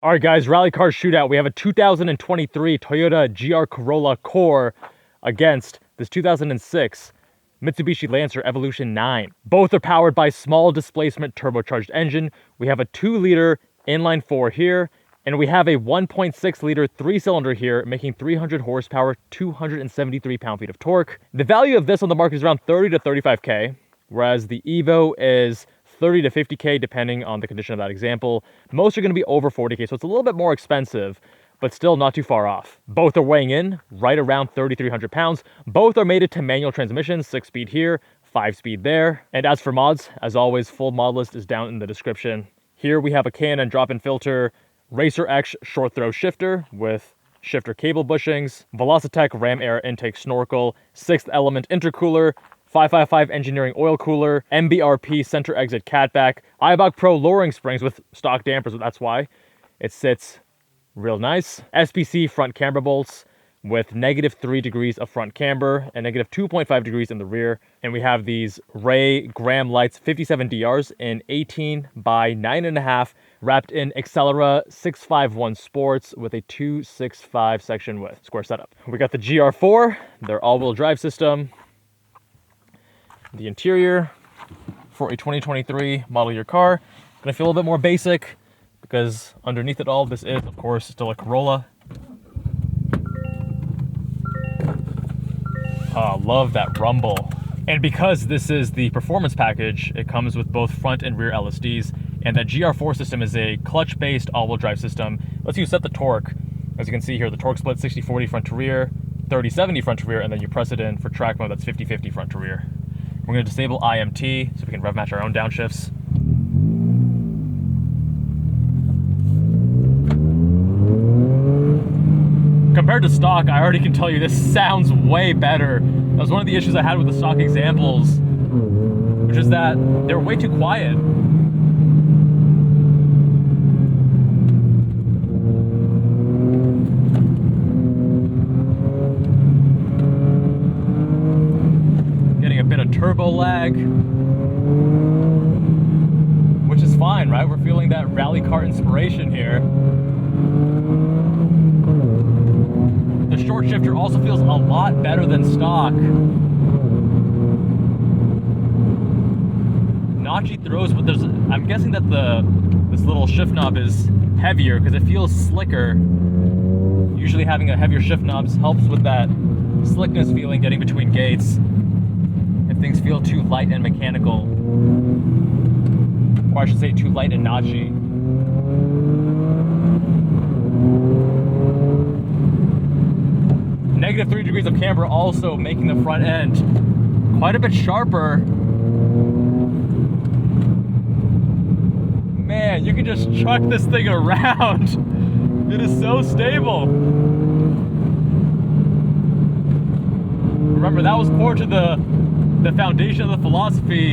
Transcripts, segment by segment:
All right, guys, rally car shootout. We have a 2023 Toyota GR Corolla Core against this 2006 Mitsubishi Lancer Evolution 9. Both are powered by small displacement turbocharged engine. We have a 2-liter inline 4 here, and we have a 1.6-liter 3-cylinder here, making 300 horsepower, 273 pound-feet of torque. The value of this on the market is around 30 to 35K, whereas the Evo is 30 to 50K depending on the condition of that example. Most are going to be over 40K, so it's a little bit more expensive, but still not too far off. Both are weighing in right around 3,300 pounds. Both are mated to manual transmissions, 6-speed here, 5-speed there. And as for mods, as always, full mod list is down in the description. Here we have a K&N drop-in filter, RacerX short throw shifter with shifter cable bushings, Velossa Tech ram air intake snorkel, 6th element intercooler, 555 engineering oil cooler, MBRP center exit catback, Eibach Pro lowering springs with stock dampers, that's why it sits real nice. SPC front camber bolts with -3 degrees of front camber and -2.5 degrees in the rear. And we have these Ray Graham lights 57 DRs in 18 by 9.5 wrapped in Accelera 651 Sports with a 265 section width square setup. We got the GR4, their all-wheel drive system. The interior for a 2023 model year car. Gonna feel a little bit more basic because underneath it all, this is, of course, still a Corolla. Love that rumble. And because this is the performance package, it comes with both front and rear LSDs, and that GR4 system is a clutch-based all-wheel drive system. Lets you set the torque. As you can see here, the torque split 60-40 front to rear, 30-70 front to rear, and then you press it in for track mode, that's 50-50 front to rear. We're going to disable IMT so we can rev match our own downshifts. Compared to stock, I already can tell you this sounds way better. That was one of the issues I had with the stock examples, which is that they're way too quiet. Turbo lag, which is fine, right? We're feeling that rally car inspiration here. The short shifter also feels a lot better than stock. Notchy throws, but I'm guessing that this little shift knob is heavier because it feels slicker. Usually having a heavier shift knob helps with that slickness feeling getting between gates. Things feel too light and mechanical, or I should say too light and notchy. -3 degrees of camber also making the front end quite a bit sharper. Man, you can just chuck this thing around. It is so stable. Remember, that was core to the foundation of the philosophy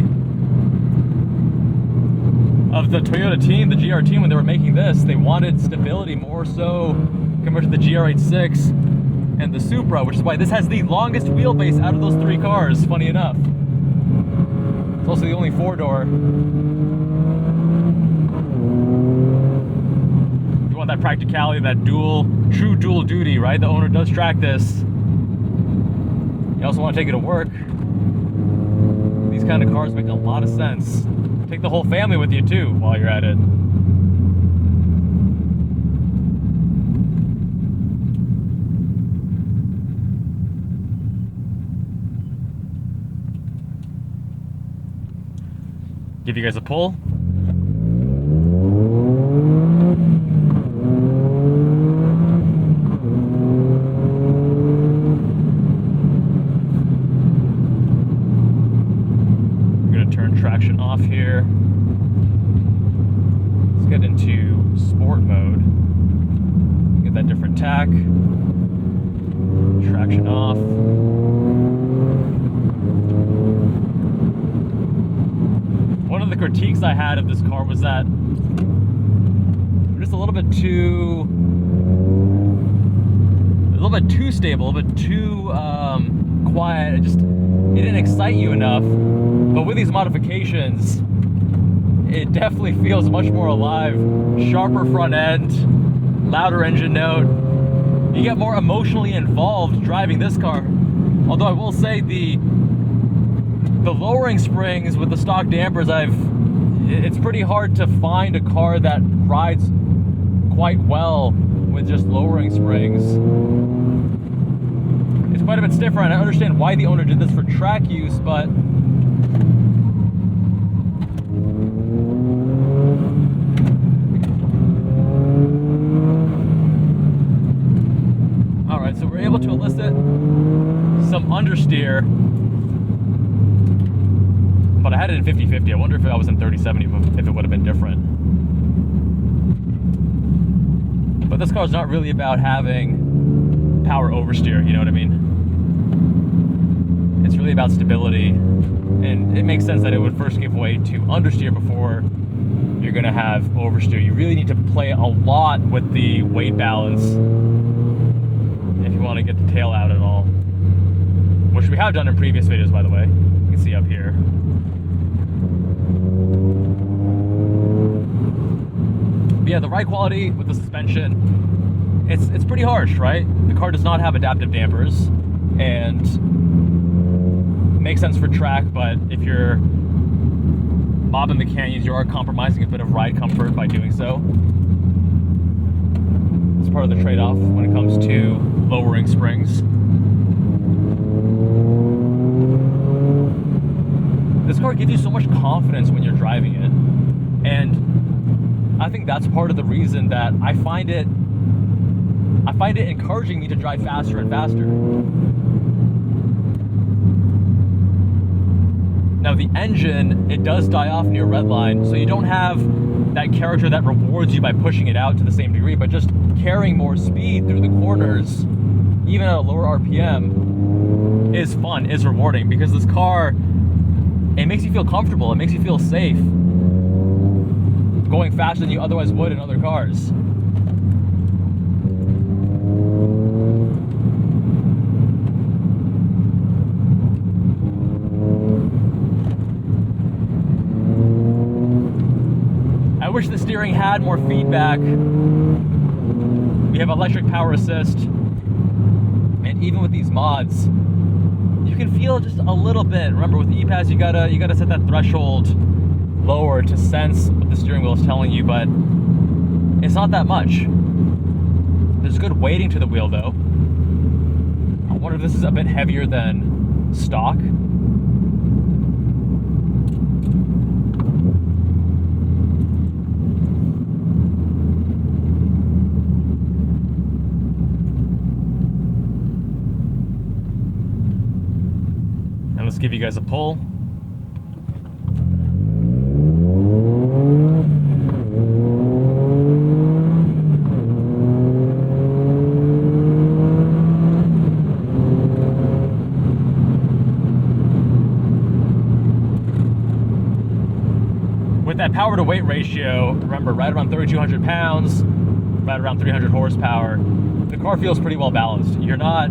of the Toyota team, the GR team, when they were making this. They wanted stability more so compared to the GR86 and the Supra, which is why this has the longest wheelbase out of those 3 cars, funny enough. It's also the only 4-door. You want that practicality, that true dual duty, right? The owner does track this. You also want to take it to work. These kind of cars make a lot of sense. Take the whole family with you too while you're at it. Give you guys a pull. Traction off here. Let's get into sport mode. Get that different tack. Traction off. One of the critiques I had of this car was that just a little bit too stable, a little bit too quiet. It didn't excite you enough. But with these modifications, it definitely feels much more alive. Sharper front end, louder engine note. You get more emotionally involved driving this car. Although I will say the lowering springs with the stock dampers, it's pretty hard to find a car that rides quite well with just lowering springs. It's quite a bit stiffer, and I understand why the owner did this for track use, but alright, so we're able to elicit some understeer. But I had it in 50/50. I wonder if I was in 30/70 if it would have been different. But this car is not really about having power oversteer, you know what I mean? It's really about stability, and it makes sense that it would first give way to understeer before you're gonna have oversteer. You really need to play a lot with the weight balance if you want to get the tail out at all, which we have done in previous videos, by the way. You can see up here. But yeah, the ride quality with the suspension, it's pretty harsh, right? The car does not have adaptive dampers, and it makes sense for track, but if you're mobbing the canyons, you are compromising a bit of ride comfort by doing so. It's part of the trade-off when it comes to lowering springs. This car gives you so much confidence when you're driving it, and I think that's part of the reason that I find it encouraging me to drive faster and faster. Now the engine, it does die off near redline, so you don't have that character that rewards you by pushing it out to the same degree, but just carrying more speed through the corners, even at a lower RPM, is fun, is rewarding, because this car, it makes you feel comfortable, it makes you feel safe, going faster than you otherwise would in other cars. I wish the steering had more feedback. We have electric power assist, and even with these mods, you can feel just a little bit. Remember, with the E-Pass, you gotta set that threshold lower to sense what the steering wheel is telling you, but it's not that much. There's good weighting to the wheel, though. I wonder if this is a bit heavier than stock. And let's give you guys a pull. With that power to weight ratio, remember, right around 3,200 pounds, right around 300 horsepower, the car feels pretty well balanced. You're not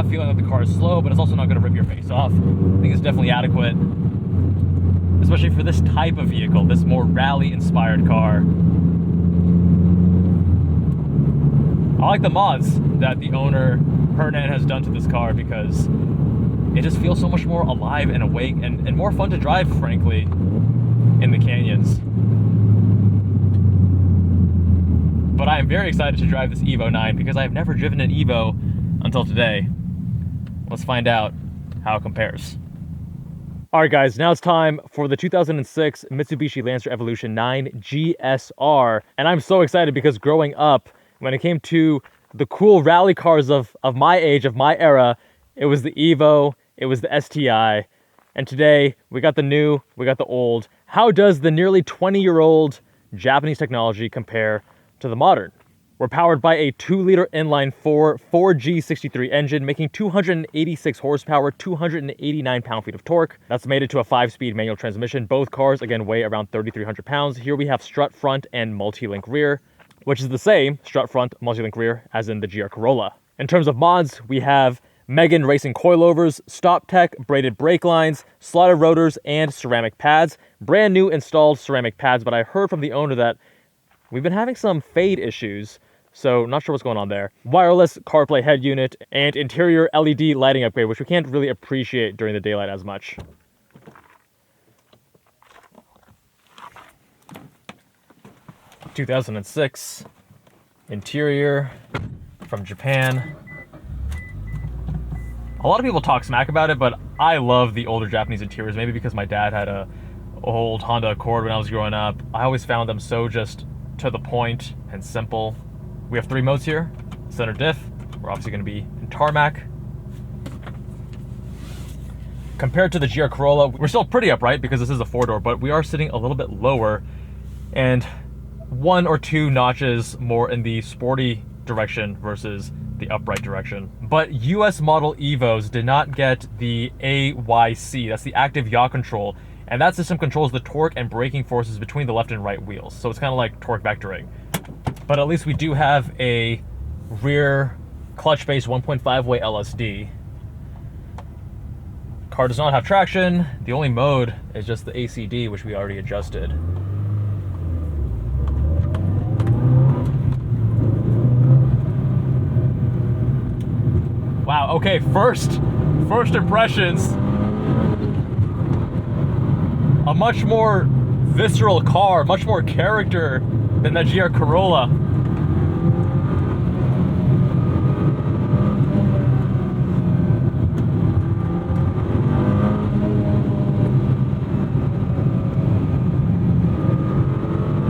feeling like the car is slow, but it's also not going to rip your face off. I think it's definitely adequate, especially for this type of vehicle, this more rally-inspired car. I like the mods that the owner, Hernan, has done to this car, because it just feels so much more alive and awake and more fun to drive, frankly, in the canyons. But I am very excited to drive this Evo 9 because I have never driven an Evo until today. Let's find out how it compares. All right, guys, now it's time for the 2006 Mitsubishi Lancer Evolution 9 GSR. And I'm so excited because growing up, when it came to the cool rally cars of my age, of my era, it was the Evo, it was the STI. And today, we got the new, we got the old. How does the nearly 20-year-old Japanese technology compare to the modern? We're powered by a 2-liter inline-4 4G63 engine, making 286 horsepower, 289 pound-feet of torque. That's mated to a 5-speed manual transmission. Both cars, again, weigh around 3,300 pounds. Here we have strut front and multi-link rear, which is the same strut front, multi-link rear as in the GR Corolla. In terms of mods, we have Megan racing coilovers, Stoptech braided brake lines, slotted rotors, and ceramic pads. Brand new installed ceramic pads, but I heard from the owner that we've been having some fade issues, so not sure what's going on there. Wireless CarPlay head unit and interior LED lighting upgrade, which we can't really appreciate during the daylight as much. (2006) interior from Japan. A lot of people talk smack about it, but I love the older Japanese interiors, maybe because my dad had a old Honda Accord when I was growing up. I always found them so just to the point and simple. We have 3 modes here. Center diff, we're obviously going to be in tarmac. Compared to the GR Corolla, we're still pretty upright because this is a 4-door, but we are sitting a little bit lower and 1 or 2 notches more in the sporty direction versus the upright direction. But US model Evos did not get the AYC, that's the active yaw control, and that system controls the torque and braking forces between the left and right wheels. So it's kind of like torque vectoring. But at least we do have a rear clutch-based 1.5-way LSD. Car does not have traction. The only mode is just the ACD, which we already adjusted. Wow, okay, first impressions. A much more visceral car, much more character than the GR Corolla.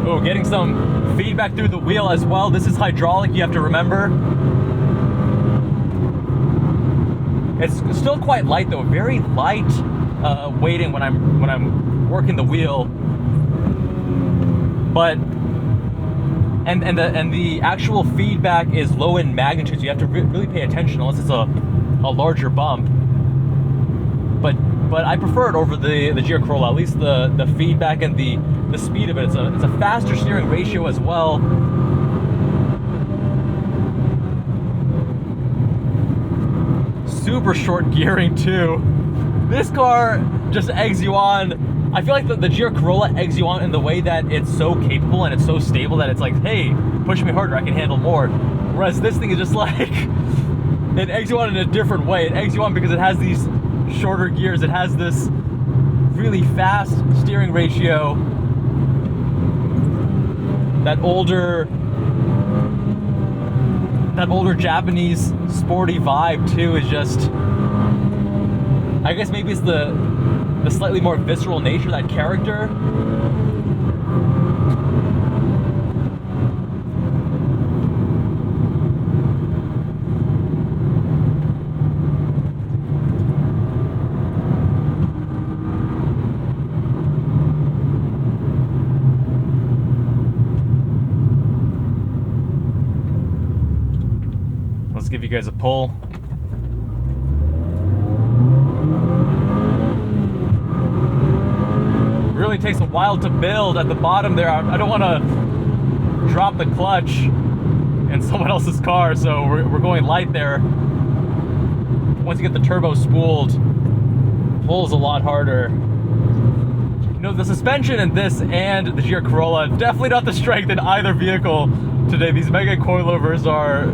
Oh, getting some feedback through the wheel as well. This is hydraulic, you have to remember. It's still quite light though, very light weighting when I'm working the wheel. But and the actual feedback is low in magnitude, so you have to really pay attention unless it's a larger bump. But I prefer it over the GR Corolla, at least the feedback and the speed of it. It's a faster steering ratio as well. Super short gearing too. This car just eggs you on. I feel like the GR Corolla eggs you on in the way that it's so capable and it's so stable that it's like, hey, push me harder, I can handle more. Whereas this thing is just like, it eggs you on in a different way. It eggs you on because it has these shorter gears. It has this really fast steering ratio. That older Japanese sporty vibe too is just, I guess maybe it's the slightly more visceral nature, that character. Let's give you guys a pull. Really takes a while to build at the bottom there. I don't want to drop the clutch in someone else's car, so we're going light there. Once you get the turbo spooled, pulls a lot harder. You know, the suspension in this and the GR Corolla, definitely not the strength in either vehicle today. These mega coilovers are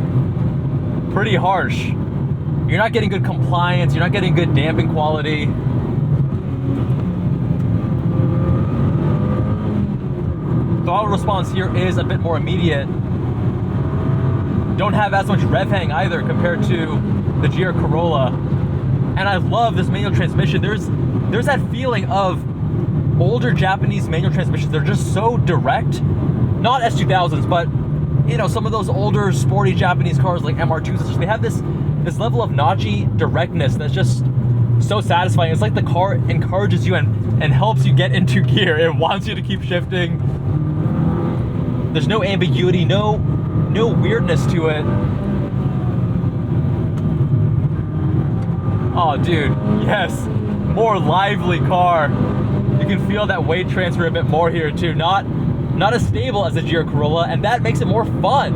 pretty harsh. You're not getting good compliance, you're not getting good damping quality. Throttle response here is a bit more immediate. Don't have as much rev hang either compared to the GR Corolla. And I love this manual transmission. There's that feeling of older Japanese manual transmissions. They're just so direct. Not S2000s, but you know, some of those older sporty Japanese cars like MR2s, they have this level of notchy directness that's just so satisfying. It's like the car encourages you and helps you get into gear. It wants you to keep shifting. There's no ambiguity, no weirdness to it. Oh, dude, yes, more lively car. You can feel that weight transfer a bit more here too. Not as stable as the GR Corolla, and that makes it more fun.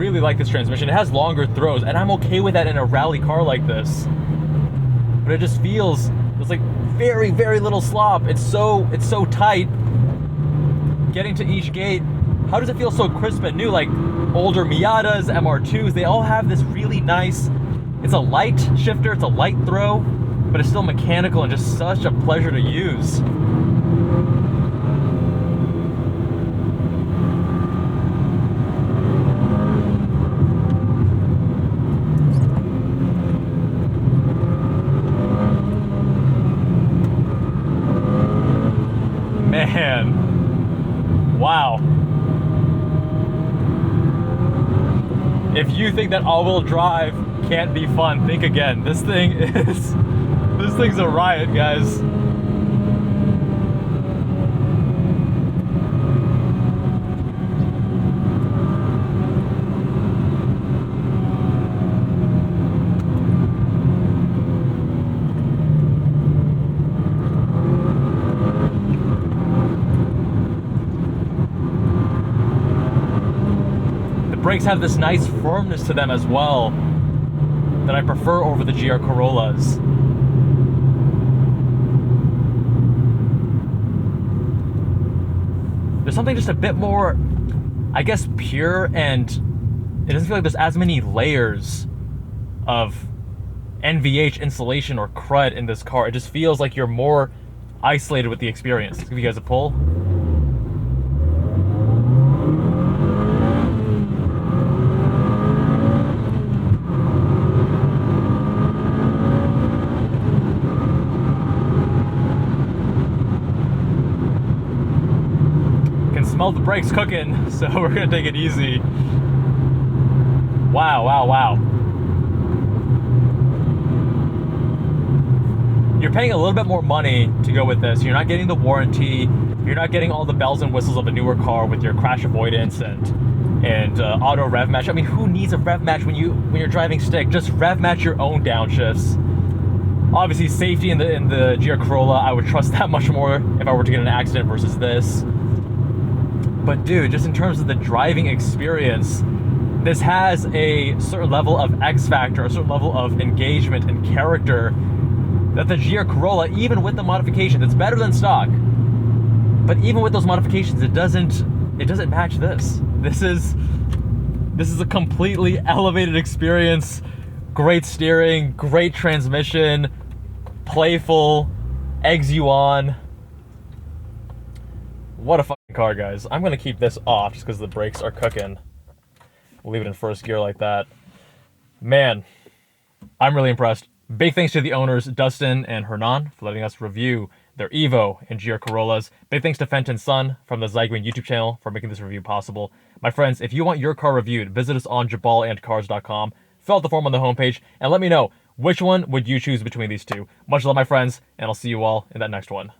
really like this transmission. It has longer throws, and I'm okay with that in a rally car like this. But it just feels, there's like very, very little slop. It's so tight. Getting to each gate, how does it feel so crisp and new? Like older Miatas, MR2s, they all have this really nice, it's a light shifter, it's a light throw, but it's still mechanical and just such a pleasure to use. Man, wow. If you think that all-wheel drive can't be fun, think again. This thing's a riot, guys. Brakes have this nice firmness to them as well that I prefer over the GR Corollas. There's something just a bit more, I guess, pure, and it doesn't feel like there's as many layers of NVH, insulation, or crud in this car. It just feels like you're more isolated with the experience. Let's give you guys a pull. Smell the brakes cooking, so we're gonna take it easy. Wow, wow, wow. You're paying a little bit more money to go with this. You're not getting the warranty. You're not getting all the bells and whistles of a newer car with your crash avoidance and auto rev match. I mean, who needs a rev match when you're driving stick? Just rev match your own downshifts. Obviously, safety in the GR Corolla, I would trust that much more if I were to get in an accident versus this. But dude, just in terms of the driving experience, this has a certain level of X factor, a certain level of engagement and character that the GR Corolla, even with the modifications, it's better than stock. But even with those modifications, it doesn't match this. This is a completely elevated experience. Great steering, great transmission, playful, eggs you on. What a fucking car, guys. I'm gonna keep this off just because the brakes are cooking. We'll leave it in first gear like that. Man, I'm really impressed. Big thanks to the owners, Dustin and Hernan, for letting us review their Evo and GR Corollas. Big thanks to Fenton's son from the Zygreen YouTube channel for making this review possible. My friends, if you want your car reviewed, visit us on jabalandcars.com, fill out the form on the homepage, and let me know which one would you choose between these two. Much love, my friends, and I'll see you all in that next one.